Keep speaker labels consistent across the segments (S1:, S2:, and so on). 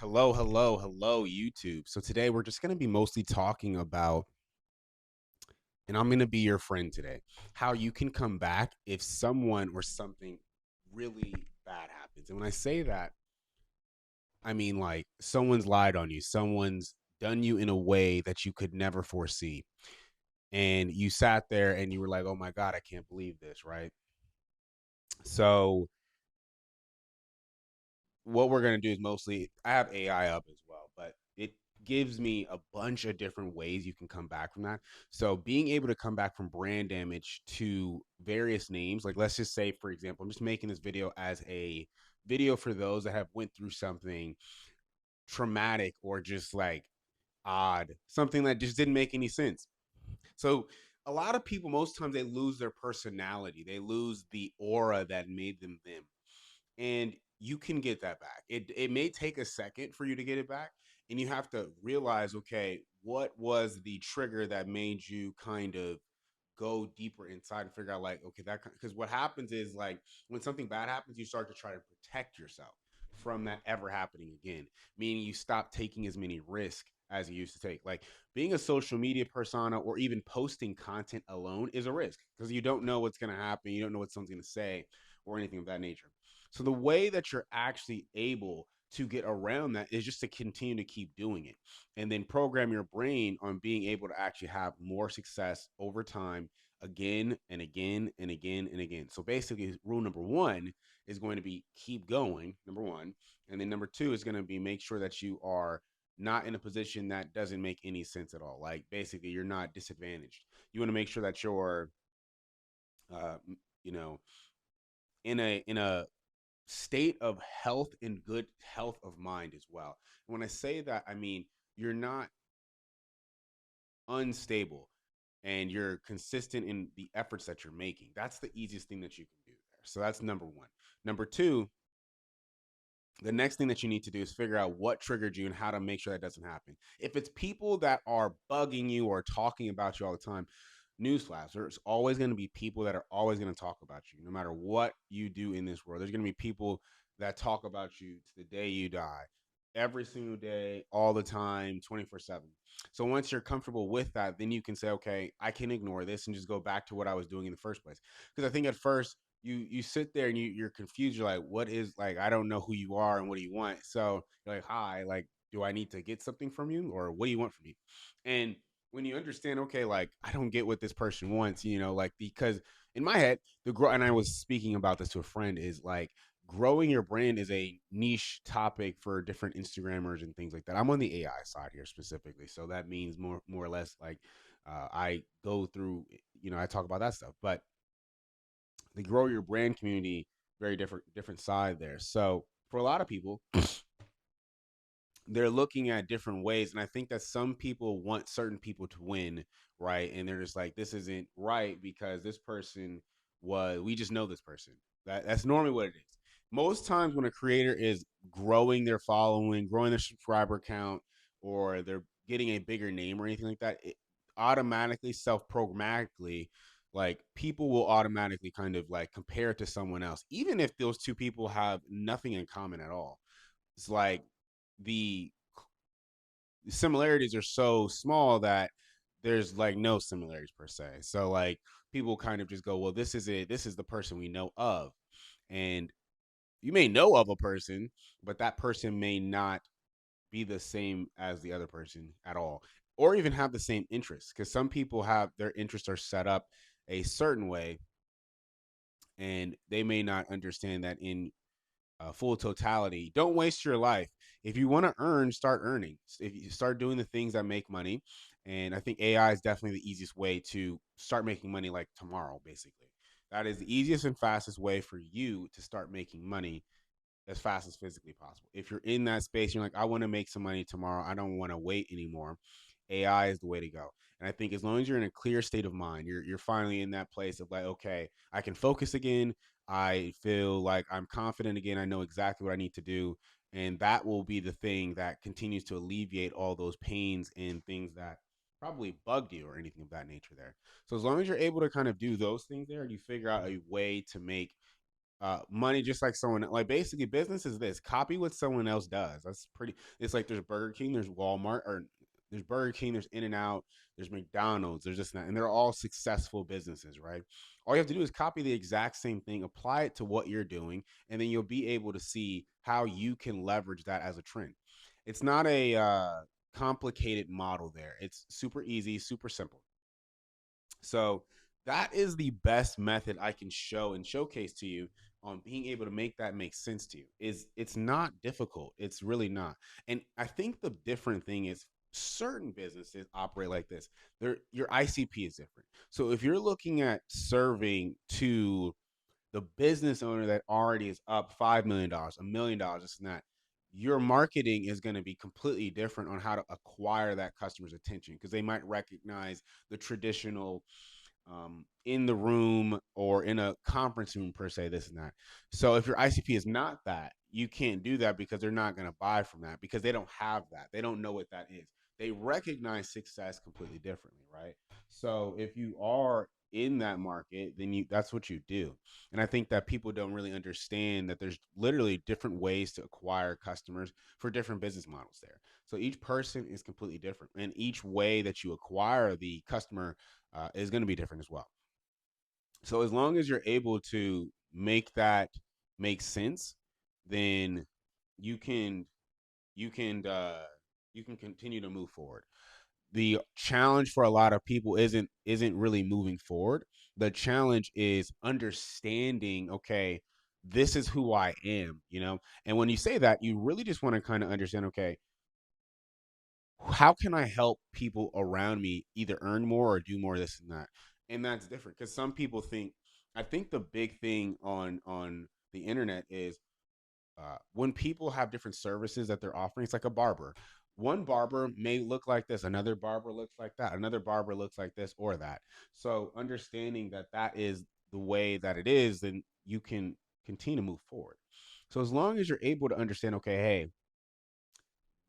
S1: Hello, hello, hello, YouTube. So today we're just going to be mostly talking about, and I'm going to be your friend today, how you can come back if someone or something really bad happens. And when I say that, I mean like someone's lied on you, someone's done you in a way that you could never foresee. And you sat there and you were like, oh my God, I can't believe this, right? So what we're going to do is mostly I have AI up as well, but it gives me a bunch of different ways you can come back from that. So being able to come back from brand damage to various names, like let's just say, for example, I'm just making this video as a video for those that have went through something traumatic or just like odd, something that just didn't make any sense. So a lot of people, most times they lose their personality. They lose the aura that made them them, and you can get that back. It may take a second for you to get it back, and you have to realize, okay, what was the trigger that made you kind of go deeper inside and figure out like, okay, that because what happens is like when something bad happens, you start to try to protect yourself from that ever happening again, meaning you stop taking as many risks as you used to take. Like being a social media persona or even posting content alone is a risk because you don't know what's going to happen, you don't know what someone's going to say or anything of that nature. So the way that you're actually able to get around that is just to continue to keep doing it and then program your brain on being able to actually have more success over time again and again and again and again. So basically, rule number one is going to be keep going, number one. And then number two is going to be make sure that you are not in a position that doesn't make any sense at all. Like basically, you're not disadvantaged. You want to make sure that you're, uh, you know, in a state of health and good health of mind as well. And when I say that, I mean you're not unstable and you're consistent in the efforts that you're making. That's the easiest thing that you can do there. So that's number one. Number two, the next thing that you need to do is figure out what triggered you and how to make sure that doesn't happen. If it's people that are bugging you or talking about you all the time, newsflash, there's always going to be people that are always going to talk about you no matter what you do in this world. There's going to be people that talk about you to the day you die, every single day, all the time, 24/7. So once you're comfortable with that, then you can say, okay, I can ignore this and just go back to what I was doing in the first place. Because I think at first you sit there and you're confused. You're like, what is, like, I don't know who you are and what do you want. So you're like, hi, like, do I need to get something from you or what do you want from me? And when you understand, okay, like I don't get what this person wants, like because in my head, the grow and I was speaking about this to a friend is like growing your brand is a niche topic for different Instagrammers and things like that. I'm on the AI side here specifically, so that means more or less like I go through, I talk about that stuff, but the grow your brand community, very different side there. So for a lot of people, they're looking at different ways, and I think that some people want certain people to win, right? And they're just like, this isn't right because this person was, we just know this person. That's normally what it is. Most times when a creator is growing their following, growing their subscriber count, or they're getting a bigger name or anything like that, it automatically, self-programmatically, like people will automatically kind of like compare it to someone else, even if those two people have nothing in common at all. It's like the similarities are so small that there's like no similarities per se. So like people kind of just go, well, this is it. This is the person we know of. And you may know of a person, but that person may not be the same as the other person at all, or even have the same interests. Because some people have their interests are set up a certain way, and they may not understand that in full totality. Don't waste your life. If you want to earn, start earning. If you start doing the things that make money, and I think AI is definitely the easiest way to start making money, like tomorrow, basically. That is the easiest and fastest way for you to start making money as fast as physically possible. If you're in that space, you're like, I want to make some money tomorrow. I don't want to wait anymore. AI is the way to go. And I think as long as you're in a clear state of mind, you're finally in that place of like, okay, I can focus again. I feel like I'm confident again. I know exactly what I need to do. And that will be the thing that continues to alleviate all those pains and things that probably bugged you or anything of that nature there. So as long as you're able to kind of do those things there, you figure out a way to make money just like someone, like basically business is this: copy what someone else does. That's pretty. It's like there's Burger King, there's Walmart, or there's Burger King, there's In and Out, there's McDonald's, there's this and that, and they're all successful businesses, right? All you have to do is copy the exact same thing, apply it to what you're doing, and then you'll be able to see how you can leverage that as a trend. It's not a complicated model there. It's super easy, super simple. So that is the best method I can show and showcase to you on being able to make that make sense to you. Is it's not difficult. It's really not. And I think the different thing is certain businesses operate like this. Your ICP is different. So if you're looking at serving to the business owner that already is up $5 million, $1 million, this and that, your marketing is going to be completely different on how to acquire that customer's attention because they might recognize the traditional in the room or in a conference room per se, this and that. So if your ICP is not that, you can't do that because they're not going to buy from that because they don't have that. They don't know what that is. They recognize success completely differently, right? So if you are in that market, then you that's what you do. And I think that people don't really understand that there's literally different ways to acquire customers for different business models there. So each person is completely different, and each way that you acquire the customer is going to be different as well. So as long as you're able to make that make sense, then you can you can uh, you can continue to move forward. The challenge for a lot of people isn't really moving forward. The challenge is understanding, okay, this is who I am, you know. And when you say that, you really just want to kind of understand, okay, how can I help people around me either earn more or do more of this and that? And that's different because some people think. I think the big thing on the internet is when people have different services that they're offering. It's like a barber. One barber may look like this, another barber looks like that, another barber looks like this or that. So understanding that that is the way that it is, then you can continue to move forward. So as long as you're able to understand, okay, hey,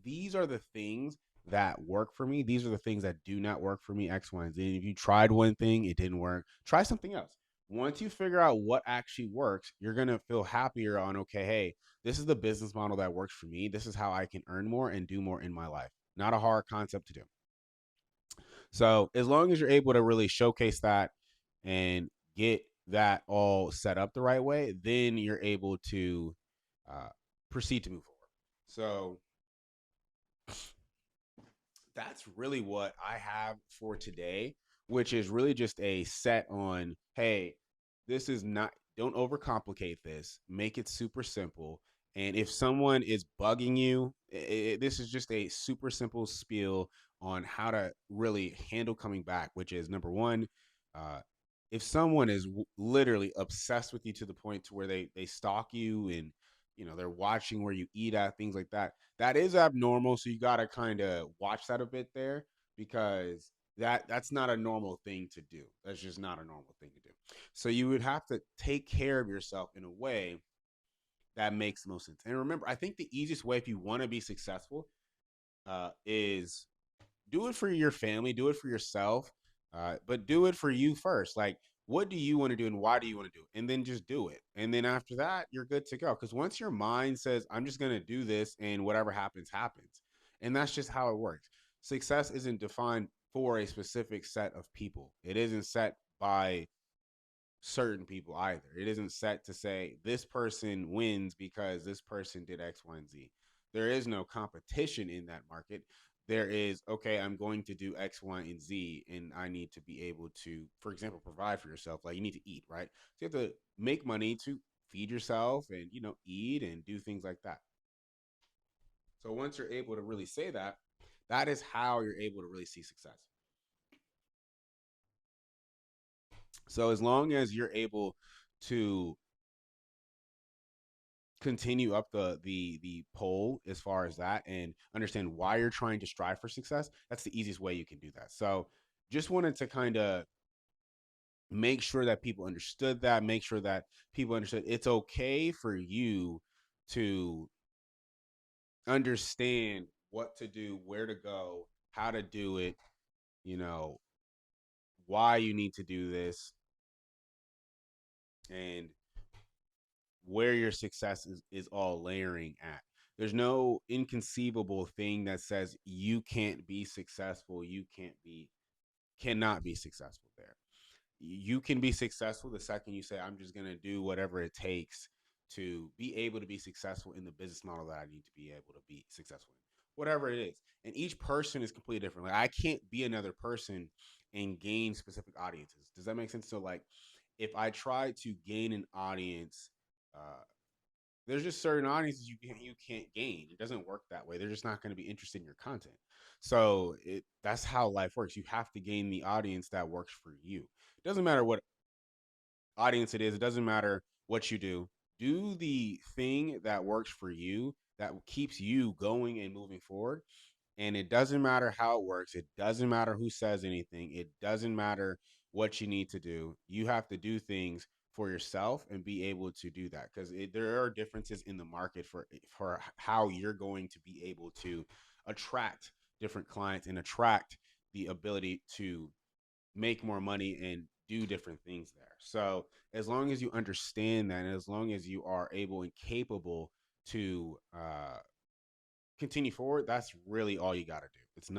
S1: these are the things that work for me. These are the things that do not work for me, X, Y, and Z. If you tried one thing, it didn't work, try something else. Once you figure out what actually works, you're going to feel happier on, okay, hey, this is the business model that works for me. This is how I can earn more and do more in my life. Not a hard concept to do. So as long as you're able to really showcase that and get that all set up the right way, then you're able to uh, proceed to move forward. So that's really what I have for today, which is really just a set on, hey, this is not, don't overcomplicate this, make it super simple. And if someone is bugging you, this is just a super simple spiel on how to really handle coming back, which is number one, uh, if someone is literally obsessed with you to the point to where they stalk you and they're watching where you eat at, things like that, that is abnormal. So you got to kind of watch that a bit there because that's not a normal thing to do. That's just not a normal thing to do. So you would have to take care of yourself in a way that makes the most sense. And remember, I think the easiest way if you want to be successful is do it for your family, do it for yourself, but do it for you first. Like, what do you want to do and why do you want to do it? And then just do it. And then after that, you're good to go. Because once your mind says, I'm just going to do this and whatever happens, happens. And that's just how it works. Success isn't defined for a specific set of people, it isn't set by certain people either. It isn't set to say this person wins because this person did X, Y, and Z. There is no competition in that market. There is, okay, I'm going to do X, Y, and Z, and I need to be able to, for example, provide for yourself. Like you need to eat, right? So you have to make money to feed yourself and, eat and do things like that. So once you're able to really say that, that is how you're able to really see success. So as long as you're able to continue up the pole as far as that and understand why you're trying to strive for success, that's the easiest way you can do that. So just wanted to kind of make sure that people understood that, make sure that people understood it's okay for you to understand what to do, where to go, how to do it, you know why you need to do this, and where your success is all layering at. There's no inconceivable thing that says you can't be successful, cannot be successful there. You can be successful the second you say, I'm just going to do whatever it takes to be able to be successful in the business model that I need to be able to be successful in, whatever it is. And each person is completely different. Like, I can't be another person and gain specific audiences. Does that make sense? So, like, if I try to gain an audience, uh, there's just certain audiences you can't gain. It doesn't work that way. They're just not going to be interested in your content. So that's how life works. You have to gain the audience that works for you. It doesn't matter what audience it is. It doesn't matter what you do. Do the thing that works for you, that keeps you going and moving forward. And it doesn't matter how it works. It doesn't matter who says anything. It doesn't matter what you need to do. You have to do things for yourself and be able to do that, because there are differences in the market for how you're going to be able to attract different clients and attract the ability to make more money and do different things there. So as long as you understand that, and as long as you are able and capable to continue forward, that's really all you got to do. It's not